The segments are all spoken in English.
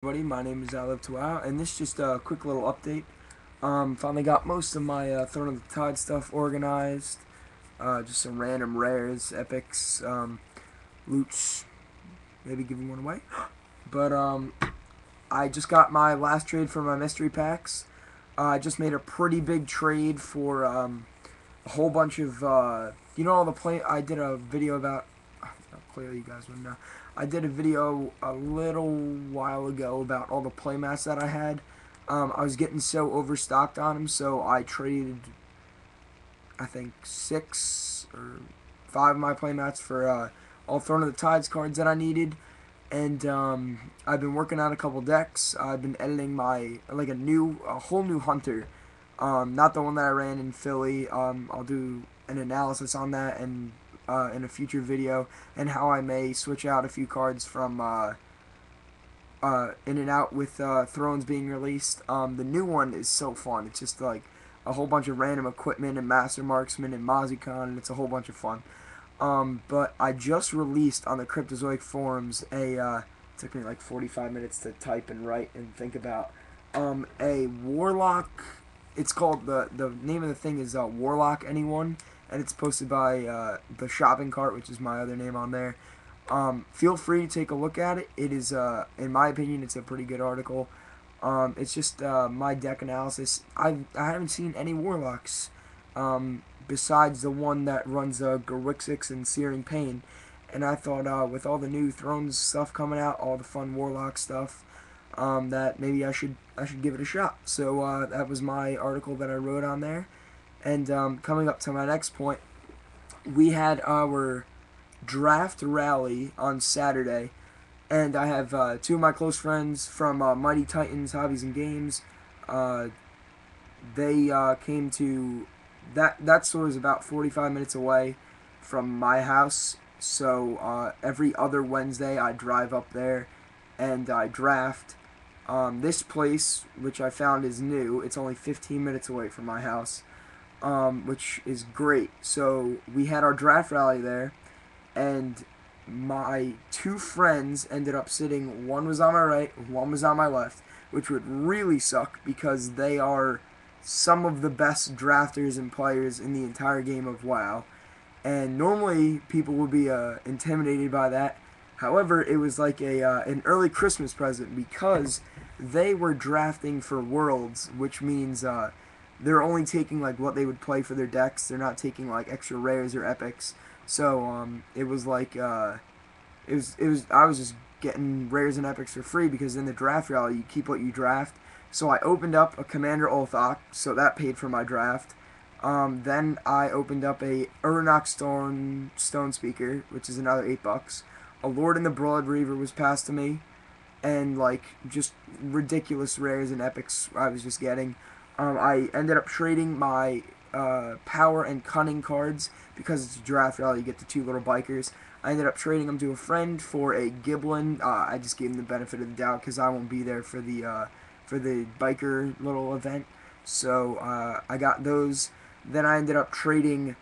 Everybody, my name is Aliv Tuau, and this is just a quick little update. Finally got most of my Throne of the Tide stuff organized. Just some random rares, epics, loots, maybe giving one away. But I just got my last trade for my mystery packs. I just made a pretty big trade for a whole bunch of all the play. I did a video about. Clearly, you guys wouldn't know. I did a video a little while ago about all the playmats that I had. I was getting so overstocked on them, so I traded, I think, 6 or 5 of my playmats for all Throne of the Tides cards that I needed. And I've been working on a couple decks. I've been editing a whole new hunter. Not the one that I ran in Philly. I'll do an analysis on that and in a future video, and how I may switch out a few cards from in and out with Thrones being released. The new one is so fun. It's just like a whole bunch of random equipment and Master Marksman and Mazucon, and it's a whole bunch of fun. But I just released on the Cryptozoic forums took me like 45 minutes to type and write and think about a Warlock. It's called the name of the thing is Warlock Anyone, and it's posted by the Shopping Cart, which is my other name on there. Feel free to take a look at it. It is, in my opinion, it's a pretty good article. It's just my deck analysis. I haven't seen any Warlocks besides the one that runs Gerwixix and Searing Pain. And I thought with all the new Thrones stuff coming out, all the fun Warlock stuff, that maybe I should give it a shot. So that was my article that I wrote on there. And coming up to my next point, we had our draft rally on Saturday, and I have 2 of my close friends from Mighty Titans Hobbies and Games. They came to that store is about 45 minutes away from my house. So every other Wednesday I drive up there and I draft. This place, which I found is new, it's only 15 minutes away from my house, which is great. So we had our draft rally there, and my 2 friends ended up sitting. One was on my right, one was on my left, which would really suck because they are some of the best drafters and players in the entire game of WoW. And normally people would be intimidated by that. However, it was like an early Christmas present because they were drafting for Worlds, which means they're only taking like what they would play for their decks. They're not taking like extra rares or epics. So it was like it was I was just getting rares and epics for free because in the draft rally you keep what you draft. So I opened up a Commander Ulthok, so that paid for my draft. Then I opened up a Urnak Stone Speaker, which is another $8. A Lord in the Broad Reaver was passed to me, and like just ridiculous rares and epics I was just getting. I ended up trading my Power and Cunning cards because it's a draft rally. You get the 2 little bikers. I ended up trading them to a friend for a Giblin. I just gave him the benefit of the doubt because I won't be there for the biker little event. So I got those. Then I ended up trading.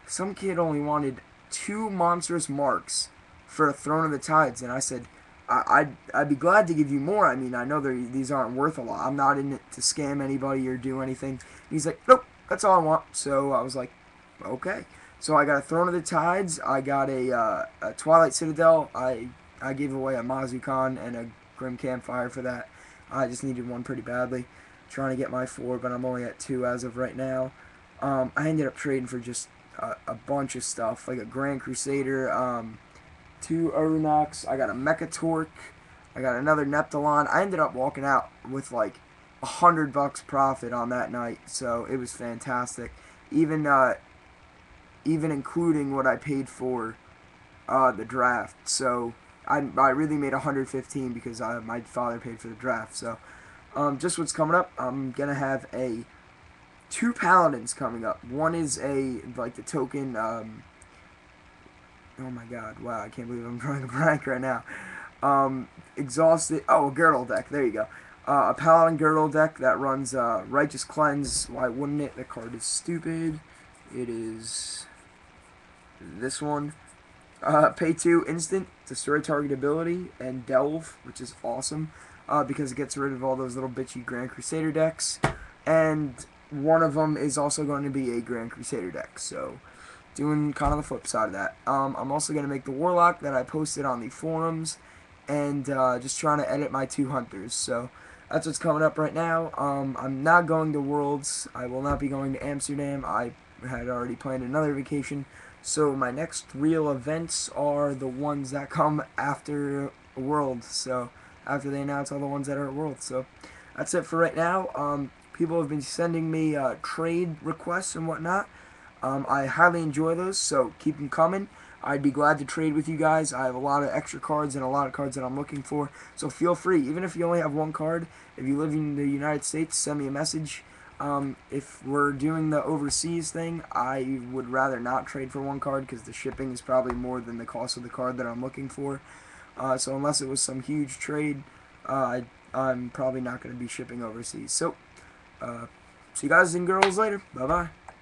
Some kid only wanted 2 monstrous marks for a Throne of the Tides, and I said, I'd be glad to give you more. I mean, I know these aren't worth a lot. I'm not in it to scam anybody or do anything. And he's like, nope, that's all I want. So I was like, okay. So I got a Throne of the Tides. I got a Twilight Citadel. I gave away a Mazucon and a Grim Campfire for that. I just needed one pretty badly. Trying to get my 4, but I'm only at 2 as of right now. I ended up trading for just a bunch of stuff, like a Grand Crusader, 2 Urunox. I got a Mechatorque. I got another Neptulon. I ended up walking out with like $100 profit on that night, so it was fantastic. Even including what I paid for the draft. So I really made 115 because my father paid for the draft. So just what's coming up, I'm gonna have 2 paladins coming up. One is like the token. Oh my god! Wow, I can't believe I'm drawing a blank right now. Exhausted. Oh, a Girdle deck. There you go. A Paladin Girdle deck that runs Righteous Cleanse. Why wouldn't it? The card is stupid. It is this one. Pay 2 instant, destroy target ability, and Delve, which is awesome. because it gets rid of all those little bitchy Grand Crusader decks. And one of them is also going to be a Grand Crusader deck. So doing kind of the flip side of that. I'm also going to make the Warlock that I posted on the forums, and just trying to edit my 2 Hunters. So that's what's coming up right now. I'm not going to Worlds. I will not be going to Amsterdam. I had already planned another vacation. So my next real events are the ones that come after Worlds. So after they announce all the ones that are at Worlds. So that's it for right now. People have been sending me trade requests and whatnot. I highly enjoy those, so keep them coming. I'd be glad to trade with you guys. I have a lot of extra cards and a lot of cards that I'm looking for, so feel free. Even if you only have one card, if you live in the United States, send me a message. If we're doing the overseas thing, I would rather not trade for one card because the shipping is probably more than the cost of the card that I'm looking for. So unless it was some huge trade, I'm probably not going to be shipping overseas. So, see you guys and girls later. Bye-bye.